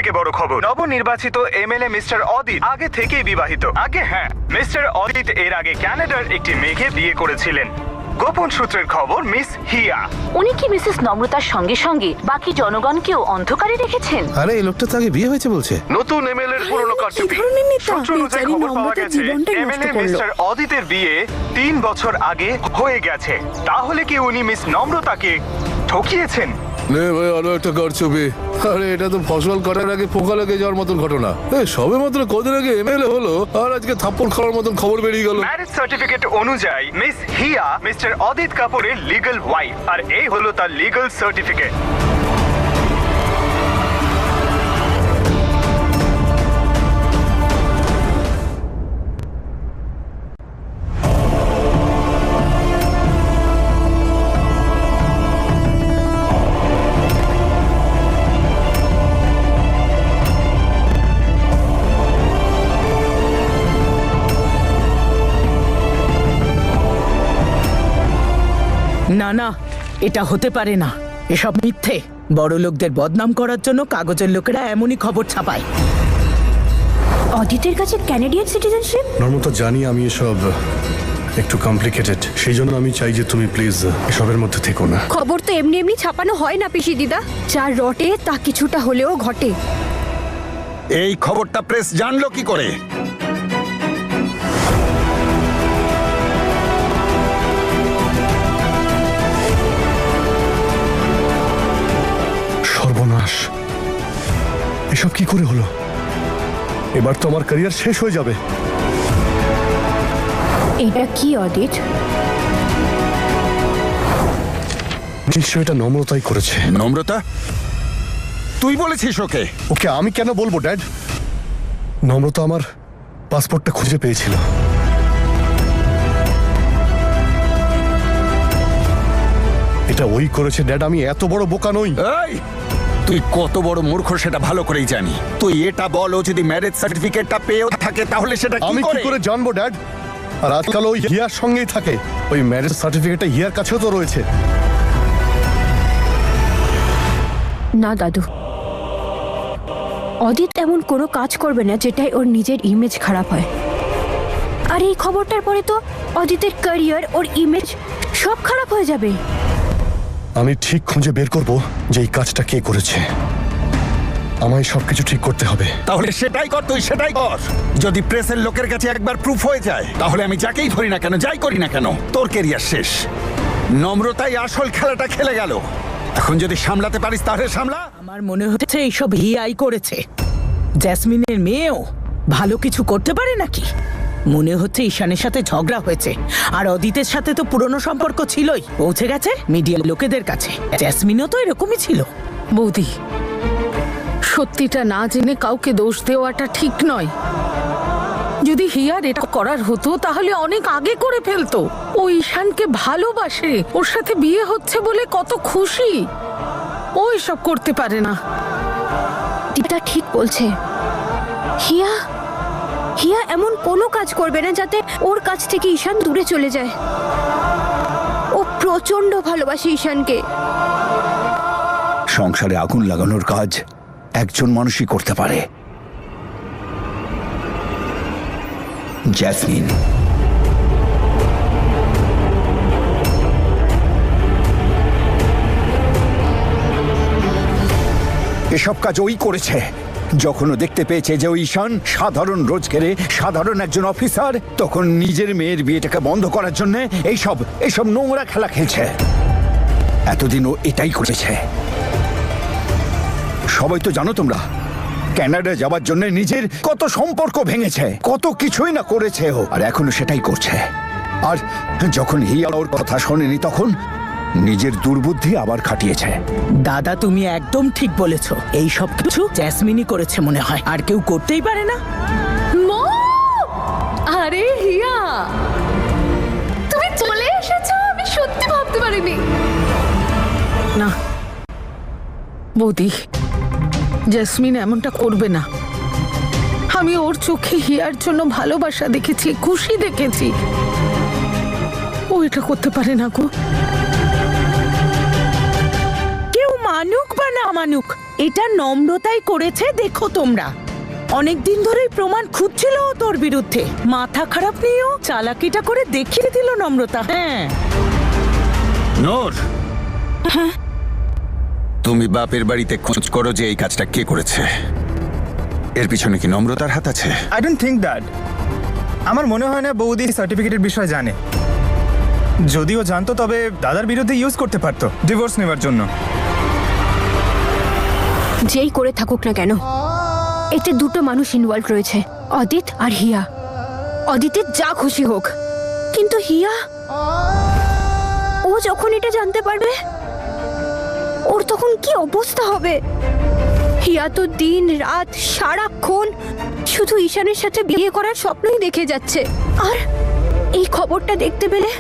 থেকে বড় খবর, নবনির্বাচিত এমএলএ মিস্টার অদিত আগে থেকেই বিবাহিত। হ্যাঁ, মিস্টার অদিত এর আগে কানাডার একটি মেয়েকে বিয়ে করেছিলেন। গোপন সূত্রের খবর, মিস হিয়া। উনি কি মিসেস নম্রতার সঙ্গে সঙ্গে বাকি জনগণকেও অন্ধকারে রেখেছেন? আরে এই লোকটা তো আগে বিয়ে হয়েছে বলছে। নতুন এমএলএ এর পুরনো কারচুপি। সূত্র অনুযায়ী খবর পাওয়া গেছে এমএলএ মিস্টার অদিতের বিয়ে 3 বছর আগে হয়ে গেছে। তাহলে কি উনি মিস নম্রতাকে ঠকিয়েছেন? নে ভাই, আরো একটা কারচুপি। আরে এটা তো ফসল কাটার আগে পোকা লেগে যাওয়ার মতন ঘটনা। সবে মাত্র কদিন আগে এমএলএ হলো আর আজকে থাপ্পড় খাওয়ার মতন খবর বেরিয়ে গেল। ম্যারেজ সার্টিফিকেট অনুযায়ী মিস হিয়া মিস্টার অদিত কাপুরের লিগ্যাল ওয়াইফ, আর এই হলো তার লিগ্যাল সার্টিফিকেট। না না, এটা হতে পারে না। এসব মিথ্যে। বড় লোকদের বদনাম করার জন্য কাগজের লোকেরা এমনই খবর ছাপায়। অদিতের কাছে ক্যানাডিয়ান সিটিজেনশিপ? নর্মতা, জানি আমি এসব একটু কমপ্লিকেটেড, সেই জন্য আমি চাই যে তুমি প্লিজ এসবের মধ্যে থেকো না। খবর তো এমনি এমনি ছাপানো হয় না পিসি দিদা, যা রটে তা কিছুটা হলেও ঘটে। এই খবরটা প্রেস জানলো কি করে? সর্বনাশ, এসব কি করে হলো? এবার তো আমার ক্যারিয়ার শেষ হয়ে যাবে। এটা কি অদিত? নিশ্চয় এটা নম্রতাই করেছে। নম্রতা? তুই বলেছিস ওকে? ওকে আমি কেন বলবো ড্যাড? নম্রতা আমার পাসপোর্টটা খুঁজে পেয়েছিল। এটা ওই করেছে ড্যাড, আমি এত বড় বোকা নই। এই, তুই কত বড় মূর্খ সেটা ভালো করেই জানি। তুই এটা বল, ও যদি ম্যারেজ সার্টিফিকেটটা পেয়েও থাকে তাহলে সেটা আমি কি করে জানবো ড্যাড? আর আজকাল ওই হিয়ার সঙ্গেই থাকে। ওই ম্যারেজ সার্টিফিকেটটা হিয়ার কাছেও তো রয়েছে। না দাদু, অদিত এমন কোনো কাজ করবে না যেটাই ওর নিজের ইমেজ খারাপ হয়। আর এই খবরটার পরে তো অদিতের ক্যারিয়ার, ওর ইমেজ সব খারাপ হয়ে যাবে। আমি ঠিক খুঁজে বের করব যে এই কাজটা কে করেছে। আমায় সবকিছু ঠিক করতে হবে। তাহলে সেটাই কর, তুই সেটাই কর। যদি প্রেসের লোকের কাছে একবার প্রুফ হয়ে যায় তাহলে আমি যাকেই ধরি না কেন, যাই করি না কেন, তোর ক্যারিয়ার শেষ। নম্রতাই আসল খেলাটা খেলে গেল। এখন যদি সামলাতে পারিস তাহলে সামলা। আমার মনে হচ্ছে এইসব হিয়াই করেছে। জ্যাসমিনের মেয়েও ভালো কিছু করতে পারে নাকি? মনে হচ্ছে ঈশানের সাথে ঝগড়া হয়েছে, আর অদিতের সাথে তো পুরনো সম্পর্ক ছিলই। পৌঁছে গেছে মিডিয়ার লোকেদের কাছে। জ্যাসমিনও তো এরকমই ছিল। বৌদি, সত্যিটা না জেনে কাউকে দোষ দেওয়াটা ঠিক নয়। যদি হিয়ার এটা করার হতো তাহলে অনেক আগে করে ফেলতো। ও ঈশানকে ভালোবাসে, ওর সাথে বিয়ে হচ্ছে বলে কত খুশি। ও এসব করতে পারে না। দিদা ঠিক বলছে। হিয়া হিয়া এমন কোনো কাজ করবে না যাতে ওর কাছ থেকে ঈশান দূরে চলে যায়। ও প্রচন্ড ভালোবাসে ঈশানকে। সংসারে আগুন লাগানোর কাজ একজন মানুষই করতে পারে, জ্যাসমিন। এসব কাজ ওই করেছে। যখন ও দেখতে পেয়েছে যে ওই ঈশান সাধারণ রোজগারে সাধারণ একজন অফিসার, তখন নিজের মেয়ের বিয়েটাকে বন্ধ করার জন্য এইসব নোংরা খেলা খেলছে। এতদিন ও এটাই করেছে। সবাই তো জানো তোমরা, কানাডা যাওয়ার জন্য নিজের কত সম্পর্ক ভেঙেছে, কত কিছুই না করেছে ও, আর এখনো সেটাই করছে। আর যখন হিয়া ওর কথা শোনেনি তখন নিজের দুর্বুদ্ধি আবার খাটিয়েছে। দাদা, তুমি একদম ঠিক বলেছো। এই সব কিছু জ্যাসমিনই করেছে মনে হয়, আর কেউ করতেই পারে না। মা! আরে হিয়া, তুমি চলে এসেছো, আমি সত্যি ভাবতে পারিনি। না বৌদি, জেসমিন এমনটা করবে না। আমি ওর চোখে হিয়ার জন্য ভালোবাসা দেখেছি, খুশি দেখেছি। ও এটা করতে পারে না গো। কেউ মানুক বা না মানুক, এটা নম্রতাই করেছে, দেখো তোমরা। অনেকদিন ধরেই প্রমাণ খুঁজছিল ও তোর বিরুদ্ধে। মাথা খারাপ নিয়েও চালাকিটা করে দেখিয়ে দিল নম্রতা। হ্যাঁ, নূর, তুমি বাপের বাড়িতে খোঁজ করো যে এই কাজটা কে করেছে। এর পিছনে কি নম্রতার হাত আছে? I don't think that. আমার মনে হয় না বৌদি সার্টিফিকেটের বিষয় জানে। যদিও জানতো তবে দাদার বিরুদ্ধে ইউজ করতে পারতো ডিভোর্স নেওয়ার জন্য। যেই করে থাকুক না কেন, এতে দুটো মানুষ ইনভলভ রয়েছে, অদিত আর হিয়া। অদিতের যা খুশি হোক, কিন্তু হিয়া, ও যখন এটা জানতে পারবে ওর তখন কি অবস্থা হবে। হিয়া তো দিন রাত সারাক্ষণ শুধু ঈশানের সাথে বিয়ে করার স্বপ্নই দেখে যাচ্ছে। আর এই খবরটা দেখতে পেলে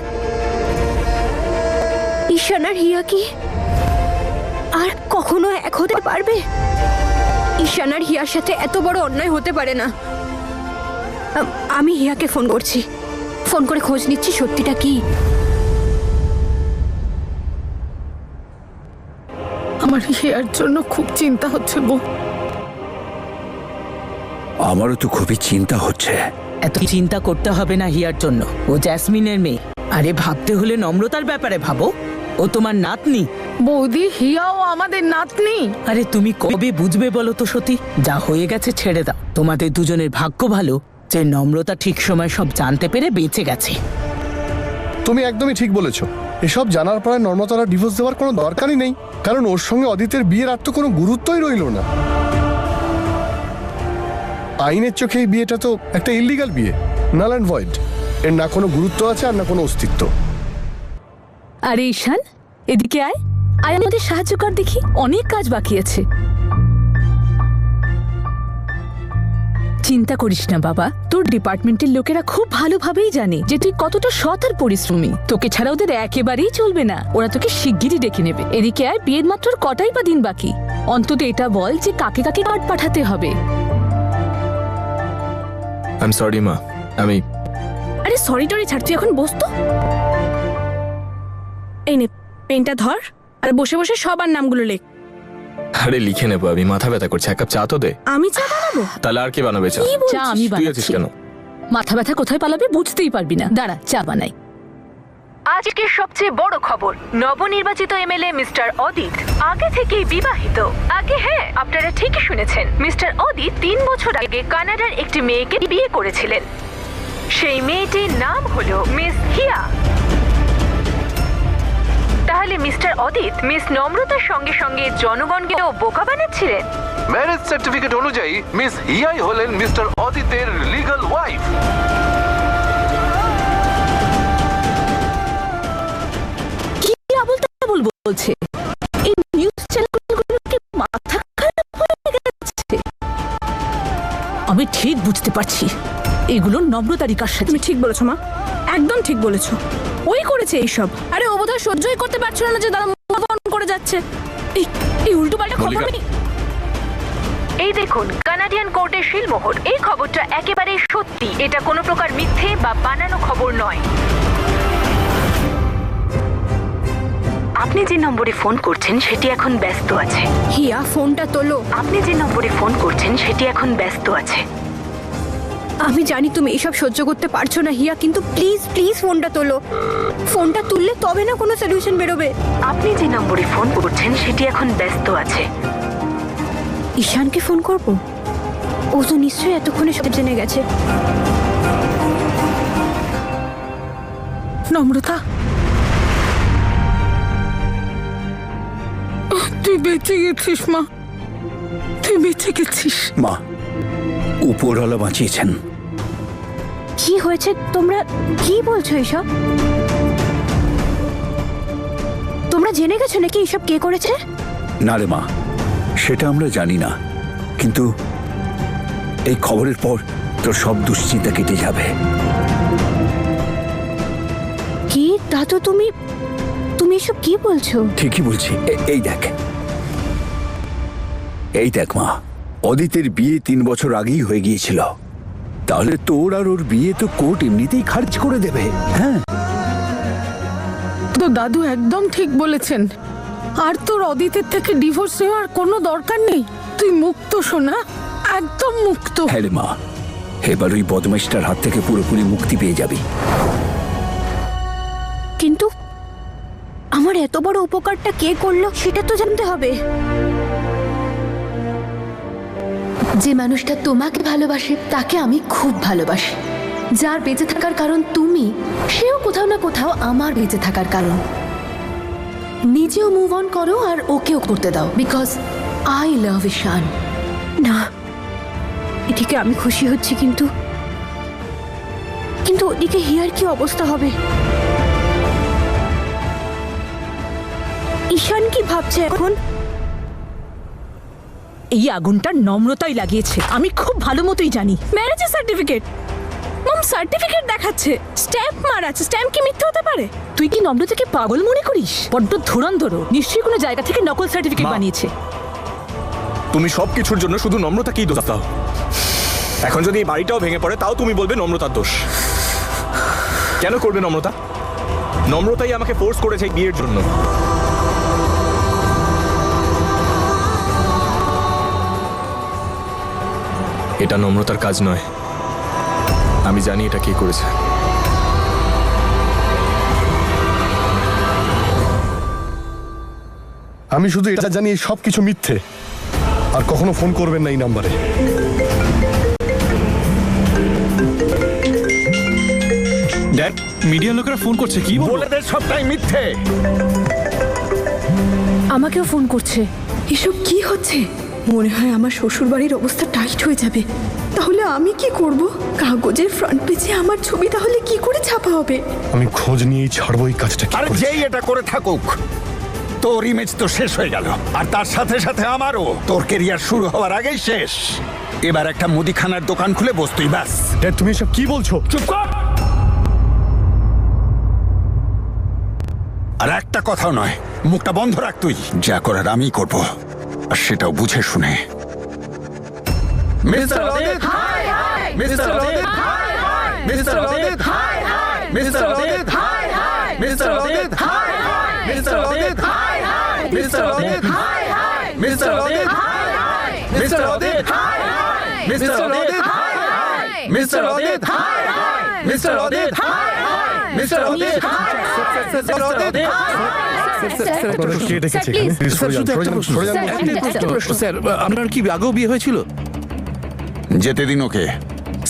ঈশান আর হিয়া কি আর কখনো এক হতে পারবে? ঈশান আর হিয়ার সাথে এত বড় অন্যায় হতে পারে না। আমি হিয়াকে ফোন করছি, ফোন করে খোঁজ নিচ্ছি সত্যিটা কি। আমার হিয়ার জন্য খুব চিন্তা হচ্ছে বউ। আমারও তো খুবই চিন্তা হচ্ছে। এত চিন্তা করতে হবে না হিয়ার জন্য, ও জ্যাসমিনের মেয়ে। আরে ভাবতে হলে নম্রতার ব্যাপারে ভাবো, ও তোমার নাতনি। বৌদি, হিয়াও আমাদের নাতনি। আরে তুমি কবে বুঝবে বলো তো সতী? যা হয়ে গেছে ছেড়ে দাও। তোমাদের দুজনের ভাগ্য ভালো যে নম্রতা ঠিক সময় সব জানতে পেরে বেঁচে গেছে। তুমি একদমই ঠিক বলেছো। এসব জানার পরে নম্রতার ডিভোর্স দেওয়ার কোনো দরকারই নেই, কারণ ওর সঙ্গে অদিতের বিয়ের আর তো কোনো গুরুত্বই রইল না। আইনের চোখে এই বিয়েটা তো একটা ইল্লিগাল বিয়ে, নাল অ্যান্ড ভয়েড। এর না কোনো গুরুত্ব আছে আর না কোনো অস্তিত্ব। আরে ঈশান, এদিকে আয়, আয় আমাদের সাহায্য কর দেখি, অনেক কাজ বাকি আছে। চিন্তা করিস না বাবা, তোর ডিপার্টমেন্টের লোকেরা খুব ভালোভাবেই জানে যে তুই কতটা সৎ আর পরিশ্রমী। তোকে ছাড়া ওদের একেবারেই চলবে না, ওরা তোকে শিগগিরই ডেকে নেবে। এদিকে আয়, বিয়ের মাত্র কটাই বা দিন বাকি, অন্তত এটা বল যে কাকে কাকে কার্ড পাঠাতে হবে। আই এম সরি মা, আমি। আরে সরি টরি ছাড়, তুই এখন বস তো। এই নে পেনটা ধর, আর বসে বসে সবার নামগুলো লেখ। আরে লিখে নেবো, আমি মাথা ব্যথা করছে, এক কাপ চা তো দে। আমি চা বানাবো? তাহলে আর কি বানাবে চা? চা আমি তুই আছিস বানাচ্ছি। কেন? মাথা ব্যথা কোথায় পালাবে বুঝতেই পারবি না, দাঁড়া চা বানাই। আজকের সবচেয়ে বড় খবর, নবনির্বাচিত এমএলএ মিস্টার অদিত আগে থেকেই বিবাহিত। আগে হ্যাঁ, আপনারা ঠিকই শুনেছেন, মিস্টার অদিত 3 বছর আগে কানাডার একটি মেয়েকে বিয়ে করেছিলেন। সেই মেয়েটির নাম হলো মিস হিয়া। তাহলে মিস্টার অদিত মিস নম্রতার সঙ্গে সঙ্গে জনগণকেও বোকা বানাচ্ছিলেন। ম্যারেজ সার্টিফিকেট অনুযায়ী মিস হিয়াই হলেন মিস্টার অদিতের লিগ্যাল ওয়াইফ। কি আবল তাবল বলছে? এই নিউজ চ্যানেলগুলোকে মাথা খারাপ হয়ে গেছে। আমি ঠিক বুঝতে পারছি এগুলো নম্রতারই কার সাথে। তুমি ঠিক বলেছো মা, একদম ঠিক বলেছো, ওই করেছে এইসব। আরে ও বোধহয় সহ্যই করতে পারছিল না যে দাদা ফোন করে যাচ্ছে। এই উল্টো পাল্টা খবর। এই দেখুন কানাডিয়ান কোর্টের শিলমোহর। এই খবরটা একেবারে সত্যি, এটা কোনো প্রকার মিথ্যে বা বানানো খবর নয়। আপনি যে নম্বরে ফোন করছেন সেটি এখন ব্যস্ত আছে। হিয়া ফোনটা তোলো। আপনি যে নম্বরে ফোন করছেন সেটি এখন ব্যস্ত আছে। আমি জানি তুমি এসব সহ্য করতে পারছো না হিয়া, কিন্তু প্লিজ প্লিজ ফোনটা তোলো। ফোনটা তুললে তবে না কোনো সলিউশন বেরোবে। আপনি যে নম্বরে ফোন করছেন সেটি এখন ব্যস্ত আছে। ঈশানকে ফোন করব? ও তো নিশ্চয়ই এতক্ষণে সব জেনে গেছে। নম্রতা, তুই বেঁচে গেছিস মা, তুই বেঁচে গেছিস। মা, উপরওয়ালা বাঁচিয়েছেন। কি হয়েছে? তোমরা কি বলছো এসব? তোমরা জেনে গেছো নাকি এসব কে করেছে? না রে মা, সেটা আমরা জানি না, কিন্তু এই খবরের পর তোর সব দুশ্চিন্তা কেটে যাবে। কি দাদু, তুমি এসব কি বলছো? ঠিকই বলছি। এই দেখ মা, অদিতের বিয়ে 3 বছর আগেই হয়ে গিয়েছিল। তাহলে তোর আর ওর বিয়ে তো কোর্ট এমনিতেই খারিজ করে দেবে। হ্যাঁ, তো দাদু একদম ঠিক বলেছেন। আর তোর অদিতের থেকে ডিভোর্স নেওয়ার কোনো দরকার নেই। তুই মুক্ত সোনা, একদম মুক্ত। হ্যাঁ রে মা, এবার ওই বদমাইশটার হাত থেকে পুরোপুরি মুক্তি পেয়ে যাবি। কিন্তু আমার এত বড় উপকারটা কে করলো সেটা তো জানতে হবে। যে মানুষটা তোমাকে ভালোবাসে তাকে আমি খুব ভালোবাসি। যার বেঁচে থাকার কারণ তুমি, সেও কোথাও না কোথাও আমার বেঁচে থাকার কারণ। নিজেও মুভ অন করো আর ওকেও করতে দাও, বিকজ আই লাভ ঈশান। না, এদিকে আমি খুশি হচ্ছি, কিন্তু কিন্তু ওদিকে হিয়ার কি অবস্থা হবে? ঈশান কি ভাবছে এখন? এই আগুনটা নম্রতাই লাগিয়েছে, আমি খুব ভালো মতোই জানি। ম্যারেজের সার্টিফিকেট, মম সার্টিফিকেট দেখাচ্ছে, স্ট্যাম্প মারা আছে। স্ট্যাম্প কি মিথ্যে হতে পারে? তুই কি নম্রতাকে পাগল মনে করিস? বড্ড ধুরন্ধর, নিশ্চয়ই কোনো জায়গা থেকে নকল সার্টিফিকেট বানিয়েছে। তুমি সবকিছুর জন্য শুধু নম্রতাকেই দোষ দাও। এখন যদি এই বাড়িটাও ভেঙে পড়ে তাও তুমি বলবে নম্রতার দোষ। কেন করবে নম্রতা? নম্রতাই আমাকে ফোর্স করেছে এই বিয়ের জন্য। এটা নম্রতার কাজ নয়, আমি জানি এটা কে করেছে। আমি শুধু এটা জানি এই সব কিছু মিথ্যে। আর কখনো ফোন করবেন না এই নাম্বারে। ড্যাড, মিডিয়া লোকেরা ফোন করছে, কি বলে দে সবটাই মিথ্যে। আমাকেও ফোন করছে। এসব কি হচ্ছে? মনে হয় আমার শ্বশুর বাড়ির অবস্থা টাইট হয়ে যাবে। তাহলে আমি কি করব? কাগজের ফ্রন্ট পেজে আমার ছবি তাহলে কি করে ছাপা হবে? আমি খোঁজ নিয়েই ছাড়বো এই কাজটা। আর যেই এটা করে থাকুক, তোর ইমেজ তো শেষ হয়ে গেল, আর তার সাথে সাথে আমারও। তোর কেরিয়ার শুরু হওয়ার আগেই শেষ। এবার একটা মুদিখানার দোকান খুলে বসতুই ব্যাস। ড্যাড, তুমি এসব কি বলছো? চুপ কর। আর একটা কথাও নয়, মুখটা বন্ধ রাখ তুই। যা করার আমি করব, আর সেটাও বুঝে শুনে। মিস্টার অদিত, হাই হাই। মিস্টার অদিত, হাই হাই। মিস্টার অদিত, হাই হাই। মিস্টার অদিত, হাই হাই। মিস্টার অদিত, হাই হাই। মিস্টার অদিত, হাই হাই। মিস্টার অদিত, হাই হাই। মিস্টার অদিত, হাই হাই। মিস্টার অদিত, হাই হাই। মিস্টার অদিত, হাই হাই। মিস্টার অদিত, high high. Mister অদিত, high high. Mister অদিত, high high. Mister অদিত, high high. Sir, আপনার কি আগেও বিয়ে হয়েছিল? যেতে দিন ওকে।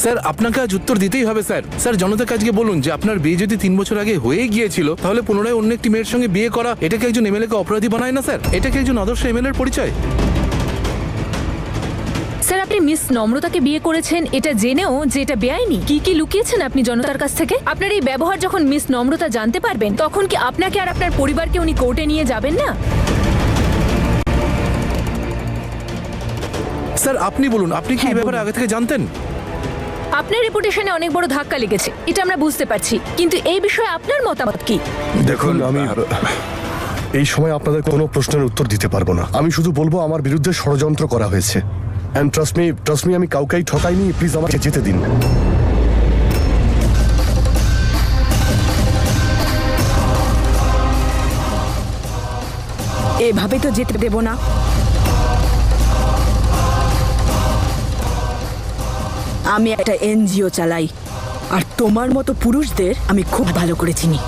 Sir, আপনাকে আজ উত্তর দিতেই হবে স্যার। স্যার, জনতাকে আজকে বলুন যে আপনার বিয়ে যদি 3 বছর আগে হয়ে গিয়েছিল, তাহলে পুনরায় অন্য একটি মেয়ের সঙ্গে বিয়ে করা এটাকে একজন এমএলএ কে অপরাধী বানায় না স্যার। এটাকে একজন আদর্শ এমএলএ এর পরিচয়। স্যার, আপনি মিস নম্রতাকে বিয়ে করেছেন এটা জেনেও যে এটা বেআইনি। কি কি লুকিয়েছেন আপনি জনতার কাছ থেকে? আপনার এই ব্যবহার যখন মিস নম্রতা জানতে পারবেন, তখন কি আপনাকে আর আপনার পরিবারকে উনি কোর্টে নিয়ে যাবেন না? স্যার, আপনি বলুন, আপনি কি এই ব্যাপারে আগে থেকে জানতেন? আপনার রেপুটেশনে অনেক বড় ধাক্কা লেগেছে, এটা আমরা বুঝতে পারছি, কিন্তু এই বিষয়ে আপনার মতামত কি? দেখুন, আমি এই সময় আপনাদের কোনো প্রশ্নের উত্তর দিতে পারবো না। আমি শুধু বলবো আমার বিরুদ্ধে ষড়যন্ত্র করা হয়েছে। এন্ড ট্রাস্ট মি, আমি কাউকেই ঠকাইনি। প্লিজ আমাকে যেতে দিন। এভাবে তো যেতে দেব না। আমি একটা এনজিও চালাই, আর তোমার মতো পুরুষদের আমি খুব ভালো করে চিনি।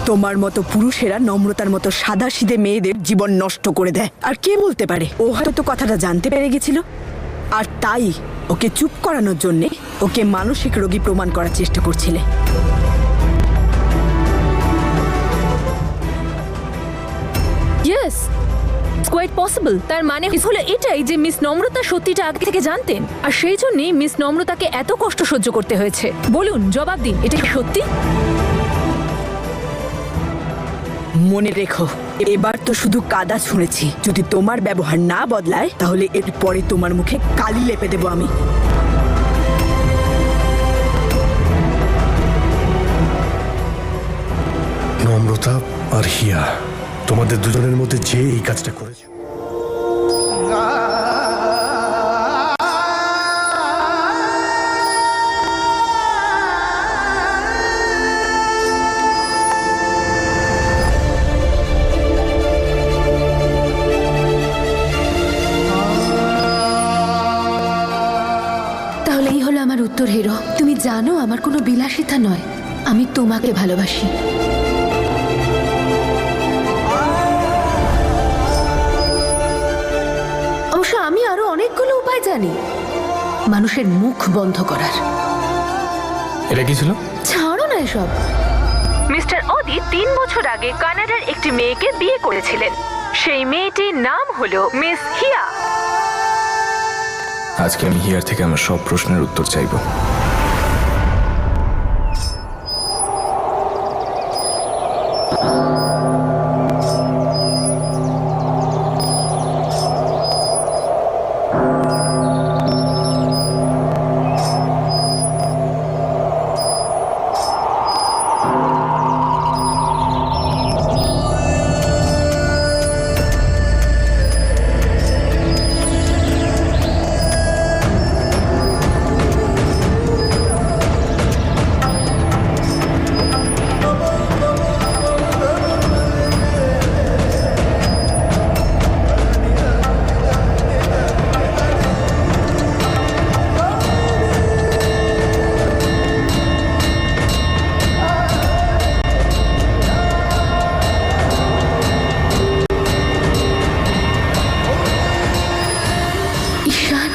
তোমার মতো পুরুষেরা নম্রতার মতো সাদাসিধে মেয়েদের জীবন নষ্ট করে দেয়। আর কে বলতে পারে, ও হয়তো কথাটা জানতে পেরে গেছিল, আর তাই ওকে চুপ করানোর জন্যে ওকে মানসিক রোগী প্রমাণ করার চেষ্টা করছিলে। Yes, quite possible. তার মানে হলো এটাই যে মিস নম্রতা সত্যিটা আগে থেকে জানতেন, আর সেই জন্যই মিস নম্রতাকে এত কষ্ট সহ্য করতে হয়েছে। বলুন, জবাব দিন, এটা কি সত্যি? মনে রেখো, এবার তো শুধু কাদা ছুঁড়েছি। যদি তোমার ব্যবহার না বদলায়, তাহলে এরপরে তোমার মুখে কালি লেপে দেবো আমি। নম্রতা আর হিয়া, তোমাদের দুজনের মধ্যে যে এই কাজটা করেছে, হিরো, তুমি জানো আমার কোনো বিলাসিতা নয়, আমি তোমাকে ভালোবাসি। অবশ্য আমি আরো অনেকগুলো উপায় জানি মানুষের মুখ বন্ধ করার। এটা কি ছিল? ছাড়ো না এসব। মিস্টার অদিত 3 বছর আগে কানাডার একটি মেয়েকে বিয়ে করেছিলেন। সেই মেয়েটির নাম হলো মিস হিয়া। আজকে আমি হিয়ার থেকে আমার সব প্রশ্নের উত্তর চাইবো। ঈশান,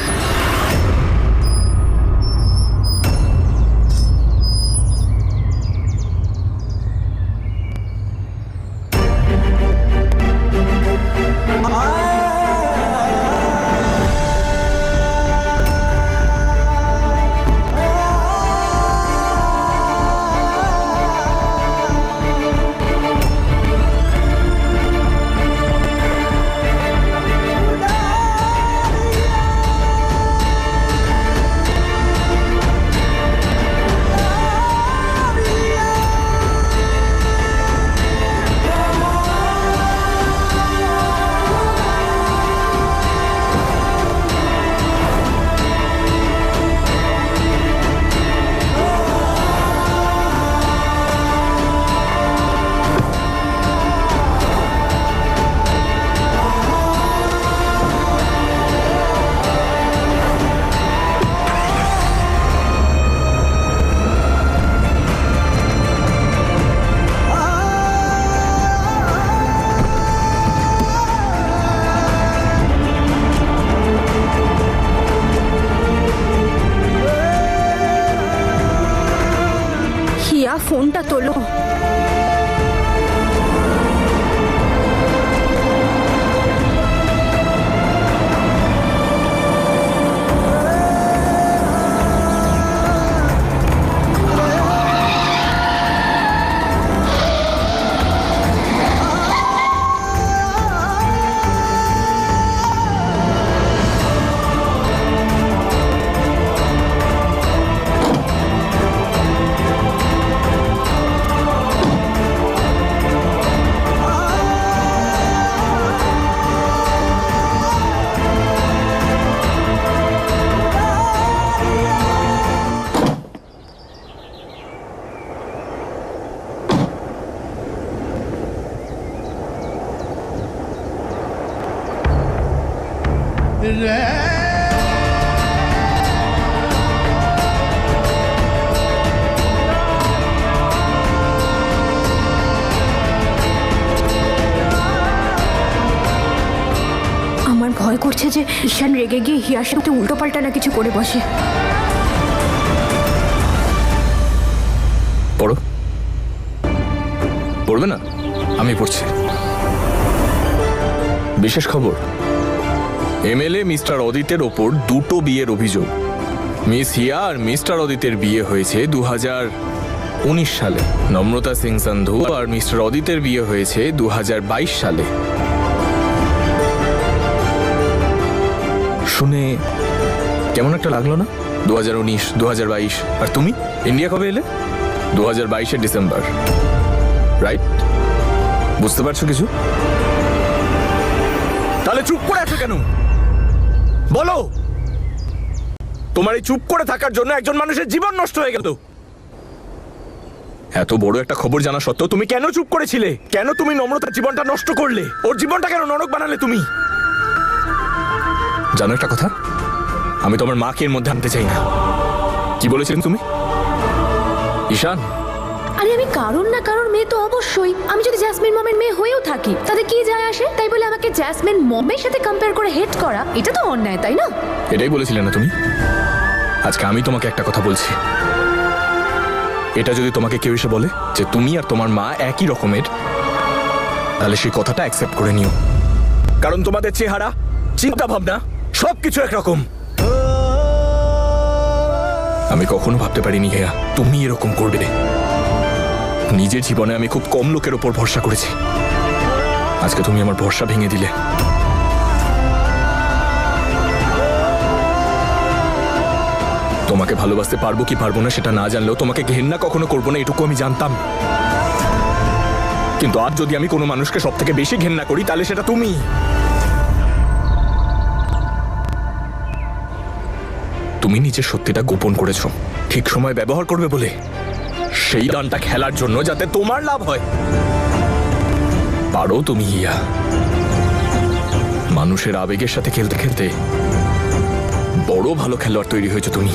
হিয়া ফোনটা তোলো। আমার ভয় করছে যে ঈশান রেগে গিয়ে হিয়ার সাথে উল্টোপাল্টা না কিছু করে বসে। পড়ো। পড়বে না? আমি পড়ছি। বিশেষ খবর, এমএলএ মিস্টার অদিতের ওপর 2টো বিয়ের অভিযোগ। মিস হিয়া আর মিস্টার অদিতের বিয়ে হয়েছে 2019 সালে। নম্রতা সিং সান্ধু আর মিস্টার অদিতের বিয়ে হয়েছে 2022 সালে। শুনে কেমন একটা লাগলো না? 2019, 2022, আর তুমি ইন্ডিয়া কবে এলে? 2022 ডিসেম্বর, রাইট? বুঝতে পারছো কিছু? তাহলে চুপ করে আছো কেন? বলো। তোমার এই চুপ করে থাকার জন্য একজন মানুষের জীবন নষ্ট হয়ে গেল। এত বড় একটা খবর জানা সত্ত্বেও তুমি কেন চুপ করেছিলে? কেন তুমি নম্রতার জীবনটা নষ্ট করলে? ওর জীবনটা কেন নরক বানালে তুমি? জানো একটা কথা, আমি তোমার মাকে এর মধ্যে আনতে চাই না। কি বলেছিলেন তুমি? ঈশান, আরে আমি কারণ না কারণ মেয়ে তো অবশ্যই। আমি যদি জ্যাসমিন মমের মেয়ে হয়েও থাকি তাতে কি যায় আসে? তাই বলে আমাকে জ্যাসমিন মমের সাথে কম্পেয়ার করে হেট করা, এটা তো অন্যায়, তাই না? এটাই বলেছিলে না তুমি? আজকে আমি তোমাকে একটা কথা বলছি। এটা যদি তোমাকে কেউ এসে বলে যে তুমি আর তোমার মা একই রকমের, তাহলে সেই কথাটা অ্যাকসেপ্ট করে নিও। কারণ তোমাদের চেহারা, চিন্তা ভাবনা সবকিছু একরকম। আমি কখনো ভাবতে পারিনি হেয়া তুমি এরকম করবে। নিজের জীবনে আমি খুব কম লোকের ওপর ভরসা করেছি, আজকে তুমি আমার ভরসা ভেঙে দিলে। তোমাকে ভালোবাসতে পারবো কি পারবো না সেটা না জানলেও তোমাকে ঘেন্না কখনো করবো না এটুকু আমি জানতাম। কিন্তু আজ যদি আমি কোনো মানুষকে সব থেকে বেশি ঘেন্না করি তাহলে সেটা তুমি। তুমি নিজের সত্যিটা গোপন করেছো ঠিক সময় ব্যবহার করবে বলে, সেই গানটা খেলার জন্য যাতে তোমার লাভ হয়। পারো তুমি হিয়া, মানুষের আবেগের সাথে খেলতে খেলতে বড় ভালো খেলোয়াড় তৈরি হয়েছে তুমি।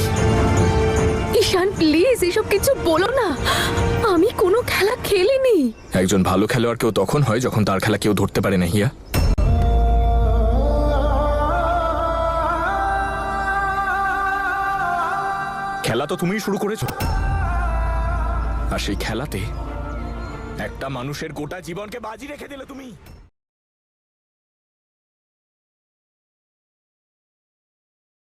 ঈশান প্লিজ এসব কিছু বলো না, আমি কোনো খেলা খেলিনি। একজন ভালো খেলোয়াড় কেউ তখন হয় যখন তার খেলা কেউ ধরতে পারে না হিয়া। খেলা তো তুমিই শুরু করেছো, আর সেই খেলাতে একটা মানুষের গোটা জীবনকে বাজি রেখে দিলে তুমি।